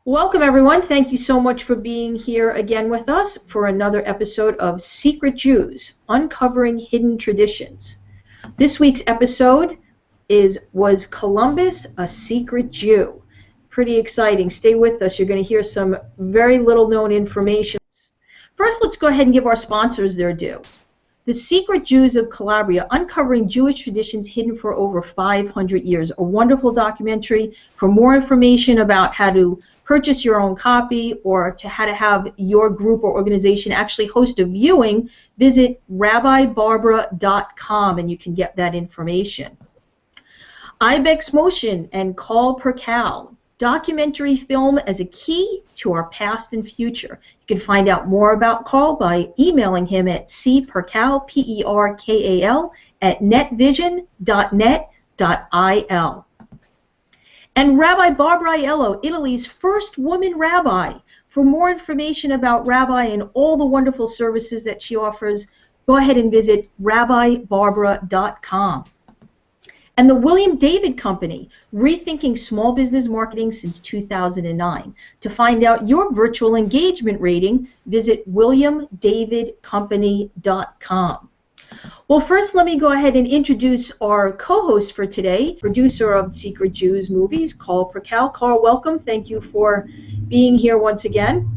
Welcome, everyone. Thank you so much for being here again with us for another episode of Secret Jews, Uncovering Hidden Traditions. This week's episode was Columbus, a Secret Jew. Pretty exciting. Stay with us. You're going to hear some very little known information. First, let's go ahead and give our sponsors their due. The Secret Jews of Calabria, Uncovering Jewish Traditions Hidden for Over 500 Years, a wonderful documentary. For more information about how to purchase your own copy or how to have your group or organization actually host a viewing, visit RabbiBarbara.com and you can get that information. IbexMotion and Carl Perkal, documentary film as a key to our past and future. You can find out more about Carl by emailing him at cperkal, P-E-R-K-A-L, at netvision.net.il. And Rabbi Barbara Aiello, Italy's first woman rabbi. For more information about Rabbi and all the wonderful services that she offers, go ahead and visit RabbiBarbara.com. And the William David Company, rethinking small business marketing since 2009. To find out your virtual engagement rating, visit WilliamDavidCompany.com. Well, first let me go ahead and introduce our co-host for today, producer of Secret Jews movies, Carl Perkal. Carl, welcome. Thank you for being here once again.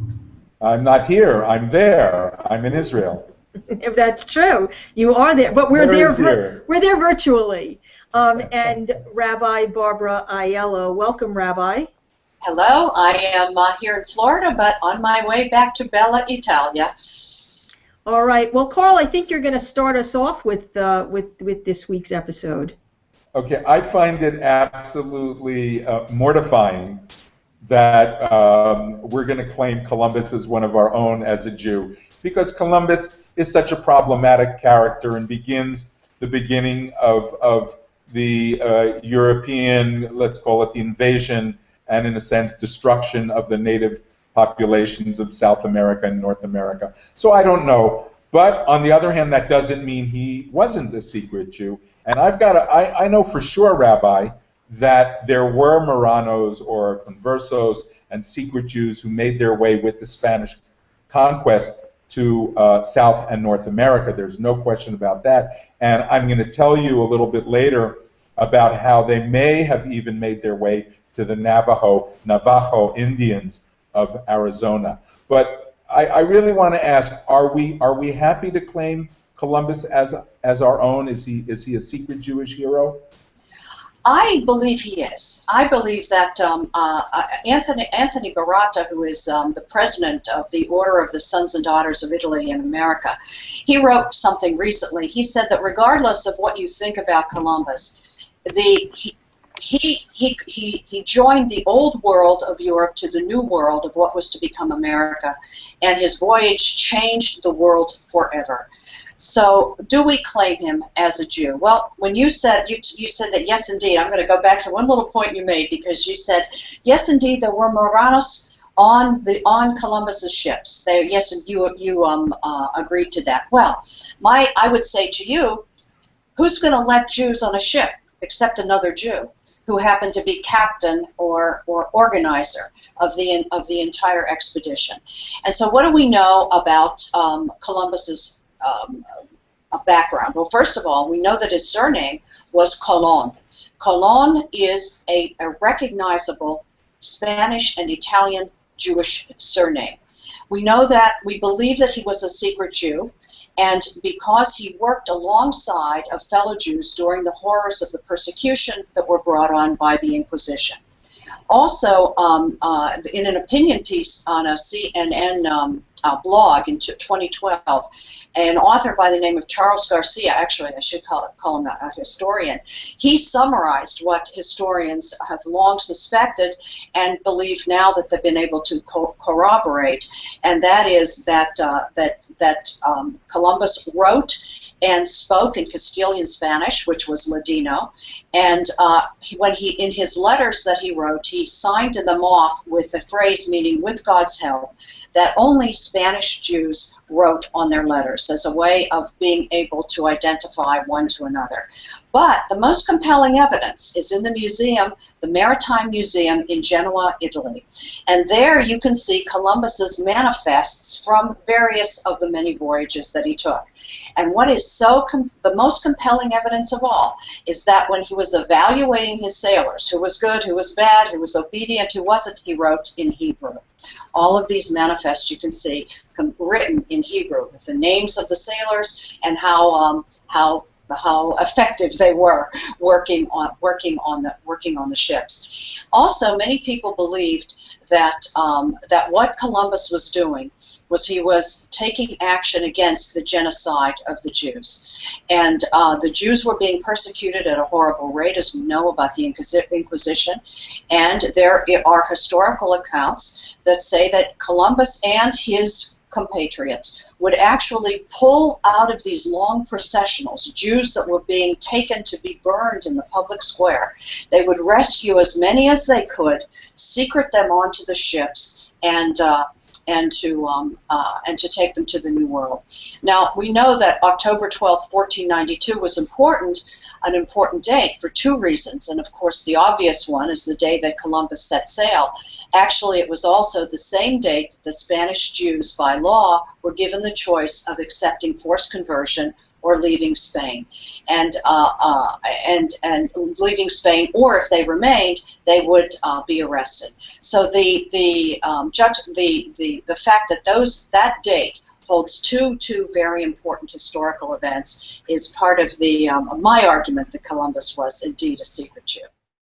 I'm not here. I'm there. I'm in Israel. If that's true, you are there, but we're there virtually. And Rabbi Barbara Aiello. Welcome, Rabbi. Hello, I am here in Florida, but on my way back to Bella Italia. All right. Well, Carl, I think you're going to start us off with this week's episode. Okay. I find it absolutely mortifying that we're going to claim Columbus as one of our own as a Jew, because Columbus is such a problematic character and begins the beginning of the European, let's call it the invasion, and in a sense destruction of the native populations of South America and North America. So I don't know. But on the other hand, that doesn't mean he wasn't a secret Jew. And I know for sure, Rabbi, that there were Marranos or Conversos and secret Jews who made their way with the Spanish conquest to South and North America. There's no question about that. And I'm going to tell you a little bit later about how they may have even made their way to the Navajo Indians of Arizona. But I really want to ask, are we happy to claim Columbus as our own? Is he a secret Jewish hero? I believe he is. I believe that Anthony Baratta, who is the president of the Order of the Sons and Daughters of Italy in America, he wrote something recently. He said that regardless of what you think about Columbus, he joined the old world of Europe to the new world of what was to become America, and his voyage changed the world forever. So, do we claim him as a Jew? Well, when you said that, yes, indeed, I'm going to go back to one little point you made, because you said, yes, indeed, there were Marranos on Columbus's ships. Yes, and you agreed to that. Well, I would say to you, who's going to let Jews on a ship except another Jew who happened to be captain or organizer of the entire expedition? And so, what do we know about Columbus's background? Well, first of all, we know that his surname was Colon. Colon is a recognizable Spanish and Italian Jewish surname. We believe that he was a secret Jew, and because he worked alongside of fellow Jews during the horrors of the persecution that were brought on by the Inquisition. Also, in an opinion piece on a CNN blog in 2012, an author by the name of Charles Garcia, actually I should call him a historian, he summarized what historians have long suspected and believe now that they've been able to corroborate, and that is that Columbus wrote and spoke in Castilian Spanish, which was Ladino, and in his letters that he wrote, he signed them off with the phrase meaning, "with God's help," that only Spanish Jews wrote on their letters as a way of being able to identify one to another. But the most compelling evidence is in the museum, the Maritime Museum in Genoa, Italy. And there you can see Columbus's manifests from various of the many voyages that he took. And what is the most compelling evidence of all is that when he was evaluating his sailors, who was good, who was bad, who was obedient, who wasn't, he wrote in Hebrew. All of these manifests you can see written in Hebrew with the names of the sailors and how effective they were working on the ships. Also, many people believed that what Columbus was doing was he was taking action against the genocide of the Jews. And the Jews were being persecuted at a horrible rate, as we know about the Inquisition. And there are historical accounts that say that Columbus and his compatriots would actually pull out of these long processionals Jews that were being taken to be burned in the public square. They would rescue as many as they could, secret them onto the ships, and to take them to the New World. Now, we know that October 12, 1492 was an important date for two reasons, and of course the obvious one is the day that Columbus set sail. Actually, it was also the same date that the Spanish Jews, by law, were given the choice of accepting forced conversion or leaving Spain, and leaving Spain, or if they remained, they would be arrested. So the fact that that date holds two very important historical events is part of my argument that Columbus was indeed a secret Jew.